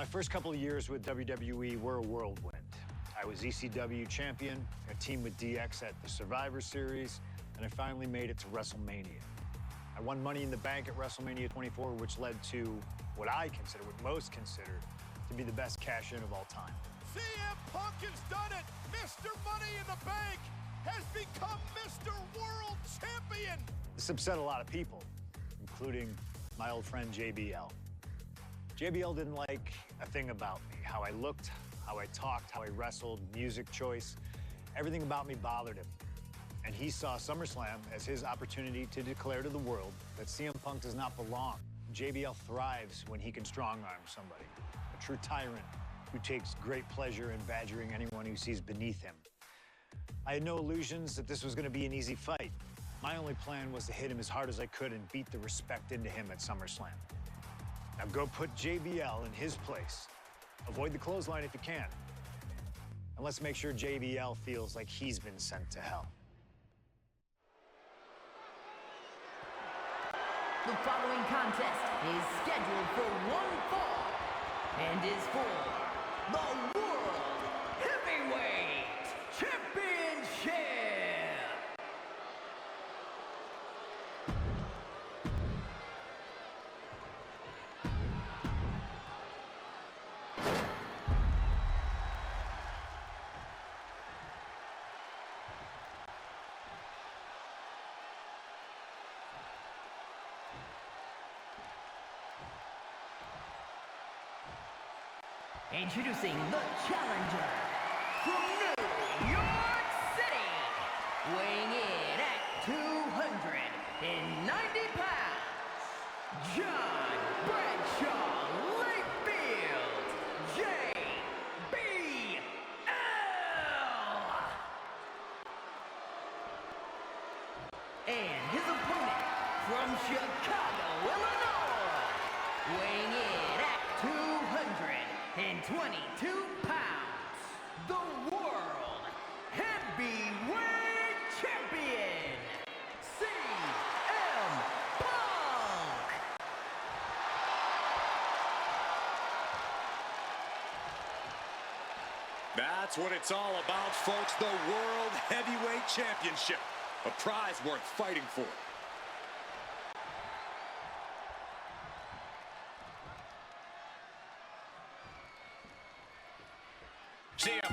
My first couple of years with WWE were a whirlwind. I was ECW champion, a team with DX at the Survivor Series, and I finally made it to WrestleMania. I won Money in the Bank at WrestleMania 24, which led to what most consider to be the best cash-in of all time. CM Punk has done it! Mr. Money in the Bank has become Mr. World Champion! This upset a lot of people, including my old friend JBL. JBL didn't like a thing about me, how I looked, how I talked, how I wrestled, music choice. Everything about me bothered him. And he saw Summerslam as his opportunity to declare to the world that CM Punk does not belong. JBL thrives when he can strong-arm somebody, a true tyrant who takes great pleasure in badgering anyone who sees beneath him. I had no illusions that this was going to be an easy fight. My only plan was to hit him as hard as I could and beat the respect into him at SummerSlam. Now go put JBL in his place. Avoid the clothesline if you can. And let's make sure JBL feels like he's been sent to hell. The following contest is scheduled for one fall and is for the World Heavyweight Championship. Introducing the challenger from New York City, weighing in at 290 pounds, John Bradshaw Layfield, JBL. And his opponent from Chicago, Illinois, weighing in at 222 pounds, the World Heavyweight Champion, CM Punk. That's what it's all about, folks. The World Heavyweight Championship. A prize worth fighting for. CM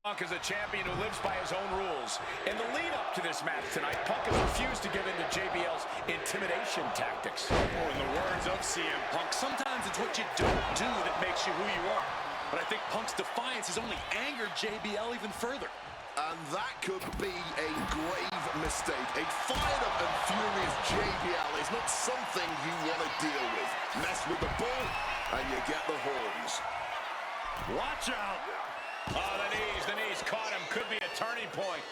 Punk is a champion who lives by his own rules. In the lead-up to this match tonight, Punk has refused to give in to JBL's intimidation tactics. Or in the words of CM Punk, sometimes it's what you don't do that makes you who you are. But I think Punk's defiance has only angered JBL even further. And that could be a grave mistake. A fired-up and furious JBL is not something you want to deal with. Mess with the bull, and you get the horns. Watch out! Oh, the knees caught him. Could be a turning point.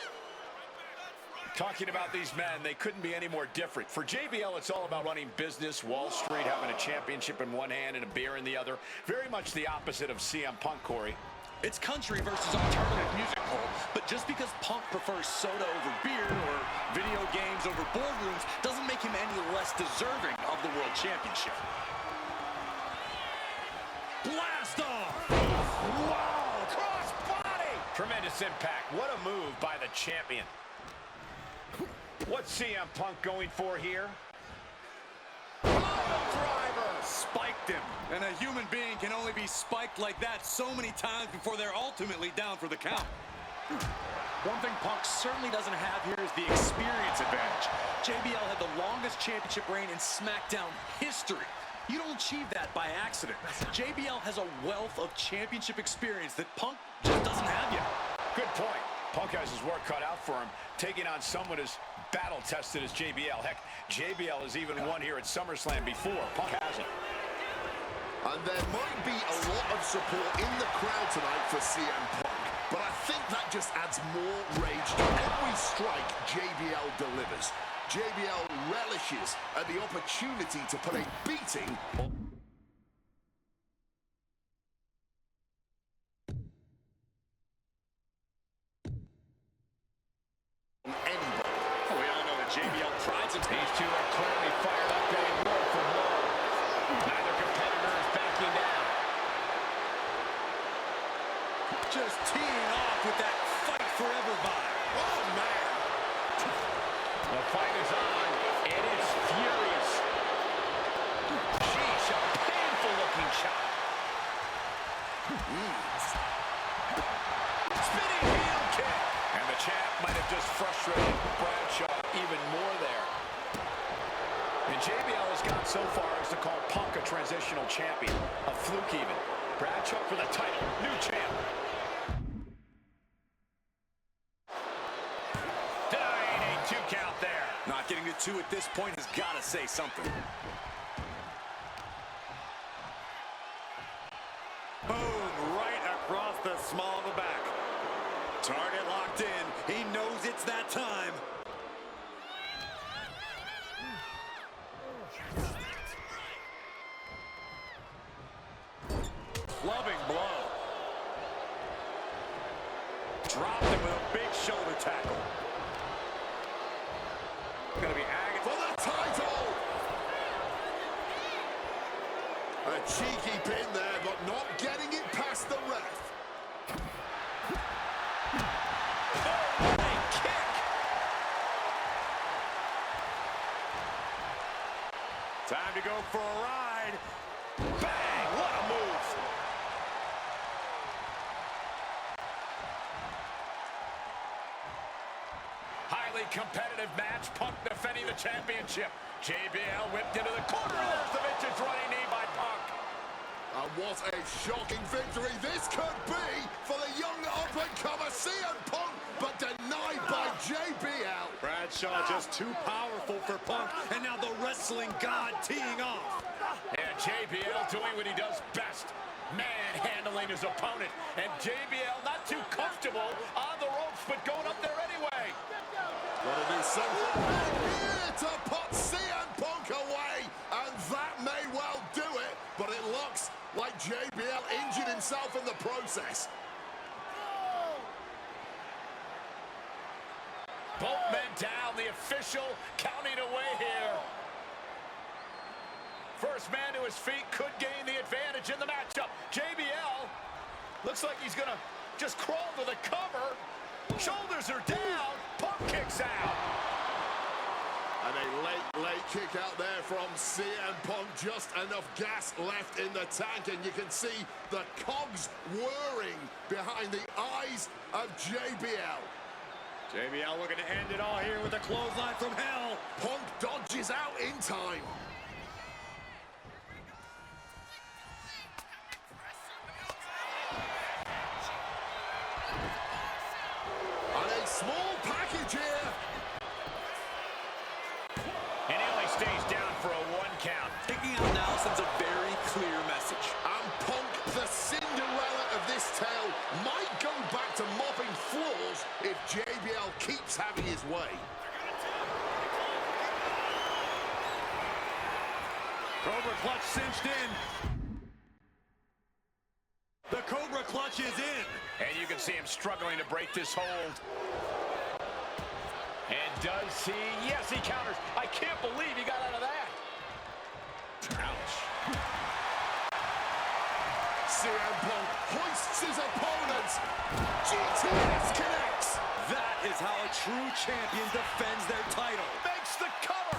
Talking about these men, they couldn't be any more different. For JBL, it's all about running business, Wall Street, having a championship in one hand and a beer in the other. Very much the opposite of CM Punk, Corey. It's country versus alternative music, Cole. But just because Punk prefers soda over beer or video games over boardrooms doesn't make him any less deserving of the World Championship. Blast off! Wow! Cross body! Tremendous impact. What a move by the champion. What's CM Punk going for here? Driver! Spiked him. And a human being can only be spiked like that so many times before they're ultimately down for the count. One thing Punk certainly doesn't have here is the experience advantage. JBL had the longest championship reign in SmackDown history. You don't achieve that by accident. JBL has a wealth of championship experience that Punk just doesn't have yet. Good point. Punk has his work cut out for him, taking on someone as battle-tested as JBL. Heck, JBL has even won here at SummerSlam before. Punk hasn't. And there might be a lot of support in the crowd tonight for CM Punk, but I think that just adds more rage to every strike JBL delivers. JBL relishes at the opportunity to put a beating on anybody. We all know that JBL JBL tried some. These two are clearly fired up, getting more for more. Neither competitor is backing down. Just teeing off with that fight forever vibe. Oh, man. The fight is on, and it's furious. Sheesh, a painful-looking shot. Spinning heel kick. And the champ might have just frustrated Bradshaw even more there. And JBL has gone so far as to call Punk a transitional champion. A fluke even. Bradshaw for the title. New champ. Denying a 2 count there. Not getting to 2 at this point has got to say something. Boom, right across the small of the back. Target locked in. He knows it's that time. Clubbing blow. Dropped him with a big shoulder tackle. Gonna be agony. For the title! A cheeky pin there, but not getting it past the ref. Time to go for a ride. Bang! What a move! Highly competitive match. Punk defending the championship. JBL whipped into the corner. There's the vintage running knee by Punk. And what a shocking victory this could be for the young up-and-comer CM Punk, but denied by JBL. Bradshaw just too powerful for Punk, and now the wrestling god teeing off. And JBL doing what he does best. Manhandling his opponent. And JBL not too comfortable on the ropes, but going up there anyway. Gotta do something here to put CM Punk away, and that may well do it, but it looks like JBL injured himself in the process. Both men down, the official counting away here. First man to his feet could gain the advantage in the matchup. JBL looks like he's gonna just crawl to the cover. Shoulders are down. Punk kicks out. And a late kick out there from CM Punk. Just enough gas left in the tank, and you can see the cogs whirring behind the eyes of JBL. JBL looking to end it all here with a clothesline from hell. Punk dodges out in time. And a small package here. And he only stays down for a 1 count. Kicking out now sends a very clear message. And Punk, the Cinderella of this tale, might go back to mopping floors if JBL keeps having his way. Cobra clutch cinched in. The Cobra clutch is in. And you can see him struggling to break this hold. And does he? Yes, he counters. I can't believe he got out of that. Ouch. CM Punk hoists his opponent. GTS connects. That is how a true champion defends their title. Makes the cover.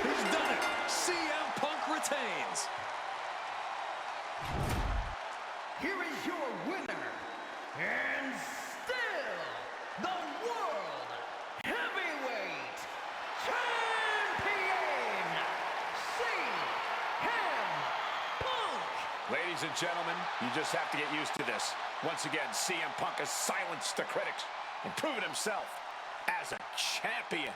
He's done it. CM Punk retains. Here is your winner, and still the World Heavyweight Champion, CM Punk. Ladies and gentlemen, you just have to get used to this. Once again, CM Punk has silenced the critics and proven himself as a champion.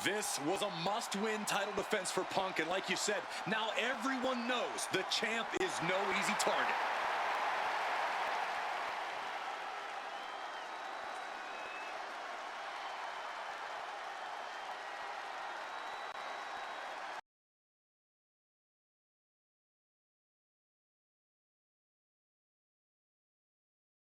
This was a must-win title defense for Punk, and like you said, now everyone knows the champ is no easy target.